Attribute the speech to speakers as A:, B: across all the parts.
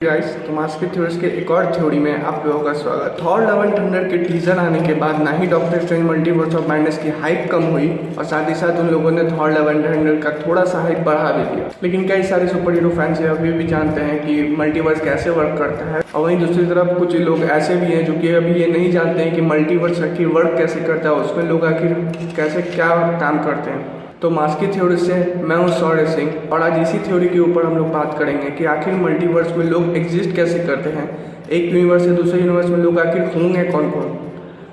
A: Guys, तो mask theories के एक और थ्योरी में आप लोगों का स्वागत। थॉर लव एंड थंडर के टीजर आने के बाद ना ही doctor strange multiverse of madness की हाइप कम हुई और साथ ही साथ उन लोगों ने थॉर लव एंड थंडर का थोड़ा सा हाइप बढ़ा भी दिया। लेकिन कई सारे सुपर हीरो फैंस अभी भी जानते हैं कि मल्टीवर्स कैसे वर्क करता है, और वहीं दूसरी तरफ कुछ लोग ऐसे भी हैं जो कि अभी ये नहीं जानते हैं कि मल्टीवर्स आखिर वर्क कैसे करता है, उसमें लोग आखिर कैसे क्या काम करते हैं। तो मास्क की थ्योरी से मैं हूँ सौर्य सिंह, और आज इसी थ्योरी के ऊपर हम लोग बात करेंगे कि आखिर मल्टीवर्स में लोग एग्जिस्ट कैसे करते हैं, एक यूनिवर्स से दूसरे यूनिवर्स में लोग आखिर होंगे कौन कौन।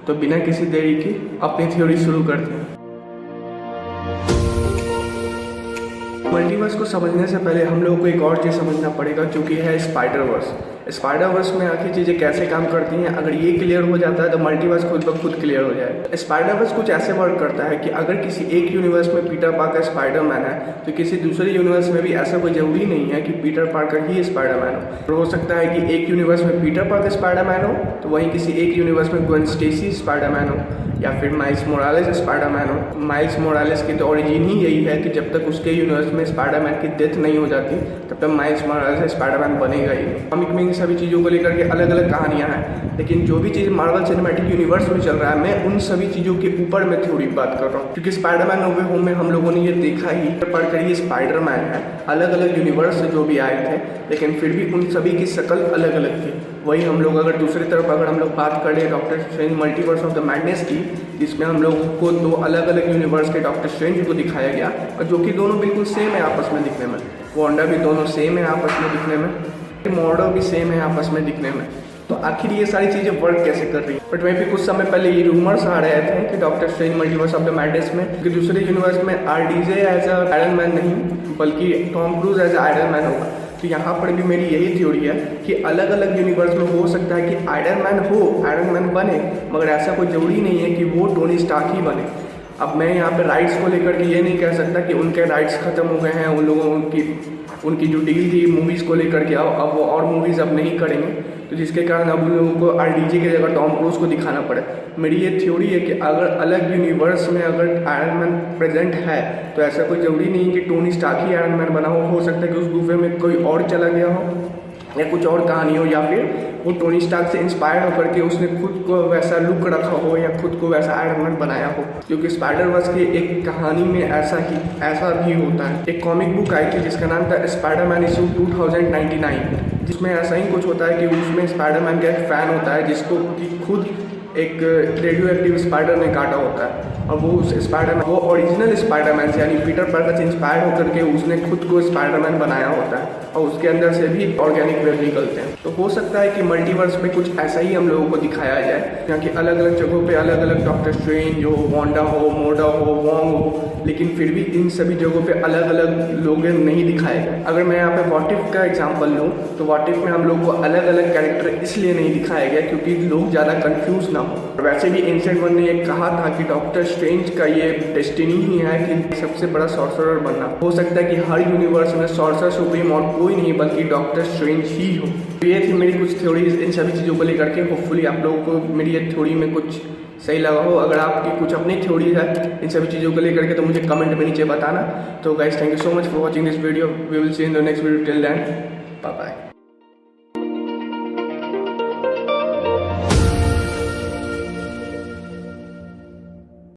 A: तो बिना किसी देरी की अपनी थ्योरी शुरू करते हैं। मल्टीवर्स को समझने से पहले हम लोगों को एक और चीज़ समझना पड़ेगा जो कि है स्पाइडरवर्स। स्पाइडरवर्स में आखिर चीज़ें कैसे काम करती हैं, अगर ये क्लियर हो जाता है तो मल्टीवर्स खुद ब खुद क्लियर हो जाए। स्पाइडरवर्स कुछ ऐसे वर्क करता है कि अगर किसी एक यूनिवर्स में पीटर पार्कर स्पाइडरमैन है तो किसी दूसरे यूनिवर्स में भी ऐसा कोई ज़रूरी नहीं है कि पीटर पार्कर ही स्पाइडरमैन हो सकता है कि एक यूनिवर्स में पीटर पार्कर स्पाइडरमैन हो तो वहीं किसी एक यूनिवर्स में ग्वेन स्टेसी स्पाइडरमैन हो, या फिर माइल्स मोरालेस स्पाइडरमैन हो। माइल्स मोरालेस की तो ओरिजिन ही यही है कि जब तक उसके यूनिवर्स में स्पाइडरमैन की डेथ नहीं हो जाती तब तक माइल्स मोरालेस स्पाइडरमैन बनेगा ही। कॉमिक में इन सभी चीज़ों को लेकर के अलग अलग कहानियाँ हैं, लेकिन जो भी चीज़ मार्वल सिनेमैटिक यूनिवर्स में चल रहा है मैं उन सभी चीज़ों के ऊपर मैं थ्योरी बात कर रहा हूँ। क्योंकि स्पाइडरमैन नो वे होम में हम लोगों ने ये देखा ही पढ़कर ये स्पाइडरमैन है, अलग अलग यूनिवर्स से जो भी आए थे, लेकिन फिर भी उन सभी की शक्ल अलग अलग थी। वही हम लोग अगर दूसरी तरफ अगर हम लोग बात करें doctor strange multiverse of the madness की, जिसमें हम लोग को दो अलग अलग यूनिवर्स के डॉक्टर स्ट्रेंज को दिखाया गया और जो कि दोनों बिल्कुल सेम है आपस में दिखने में। वांडा भी दोनों सेम है आपस में दिखने में, मॉर्डो भी सेम है आपस में दिखने में। तो आखिर ये सारी चीज़ें वर्क कैसे कर रही है। बट वहीं पे कुछ समय पहले ये रूमर्स आ रहे थे कि doctor strange multiverse of the madness में कि दूसरे यूनिवर्स में RDJ as a iron man नहीं बल्कि Tom Cruise as iron man होगा। तो यहाँ पर भी मेरी यही थ्योरी है कि अलग अलग यूनिवर्स में हो सकता है कि आयरन मैन बने, मगर ऐसा कोई ज़रूरी नहीं है कि वो टोनी स्टार्क ही बने। अब मैं यहाँ पे राइट्स को लेकर के ये नहीं कह सकता कि उनके राइट्स ख़त्म हो गए हैं, उन लोगों उनकी जो डील थी मूवीज़ को लेकर के अब वो और मूवीज़ अब नहीं करेंगे, तो जिसके कारण अब उन लोगों को RDJ की जगह टॉम क्रूज को दिखाना पड़े। मेरी ये थ्योरी है कि अगर अलग यूनिवर्स में अगर आयरन मैन प्रेजेंट है तो ऐसा कोई ज़रूरी नहीं कि टोनी स्टार्क ही आयरन मैन बना हो सकता है कि उस गुफे में कोई और चला गया हो या कुछ और कहानी हो, या फिर वो टोनी स्टार्क से इंस्पायर होकर के उसने खुद को वैसा लुक रखा हो या खुद को वैसा आयरन मैन बनाया हो। क्योंकि स्पाइडरवर्स की एक कहानी में ऐसा भी होता है। एक कॉमिक बुक आई थी जिसका नाम था स्पाइडरमैन इशू 2099, जिसमें ऐसा ही कुछ होता है कि उसमें स्पाइडरमैन का एक फ़ैन होता है जिसको कि खुद एक रेडियो एक्टिव स्पाइडर ने काटा होता है, और वो उस स्पाइडरमैन वो ओरिजिनल स्पाइडरमैन से यानी पीटर पार्कर से इंस्पायर होकर के उसने खुद को स्पाइडरमैन बनाया होता है, और उसके अंदर से भी ऑर्गेनिक वेब निकलते हैं। तो हो सकता है कि मल्टीवर्स में कुछ ऐसा ही हम लोगों को दिखाया जाए, यहाँ की अलग अलग जगहों पे अलग अलग डॉक्टर स्ट्रेंज हो, वांडा हो, मोर्डा हो, वॉन्ग हो, लेकिन फिर भी इन सभी जगहों पे अलग अलग लोग नहीं दिखाए गए। अगर मैं यहाँ पे व्हाट इफ का एग्जांपल लूँ तो व्हाट इफ में हम लोग को अलग अलग कैरेक्टर इसलिए नहीं दिखाया गया क्योंकि लोग ज़्यादा कंफ्यूज ना हो। वैसे भी एंशिएंट वन ने ये कहा था कि डॉक्टर स्ट्रेंज का ये डेस्टिनी ही है कि सबसे बड़ा सॉर्सरर बनना। हो सकता है कि हर यूनिवर्स में सॉर्सरर सुप्रीम और कोई नहीं बल्कि डॉक्टर स्ट्रेंज ही हो। तो ये थी मेरी कुछ थ्योरीज इन सभी चीज़ों को लेकर के। होपफुली आप लोगों को मेरी ये थ्योरी में कुछ सही लगा हो। अगर आपकी कुछ अपनी थ्योरी है इन सभी चीज़ों को लेकर के तो मुझे कमेंट में नीचे बताना। तो guys, thank you so much for watching this video. We will see in the next video. Till then, bye bye.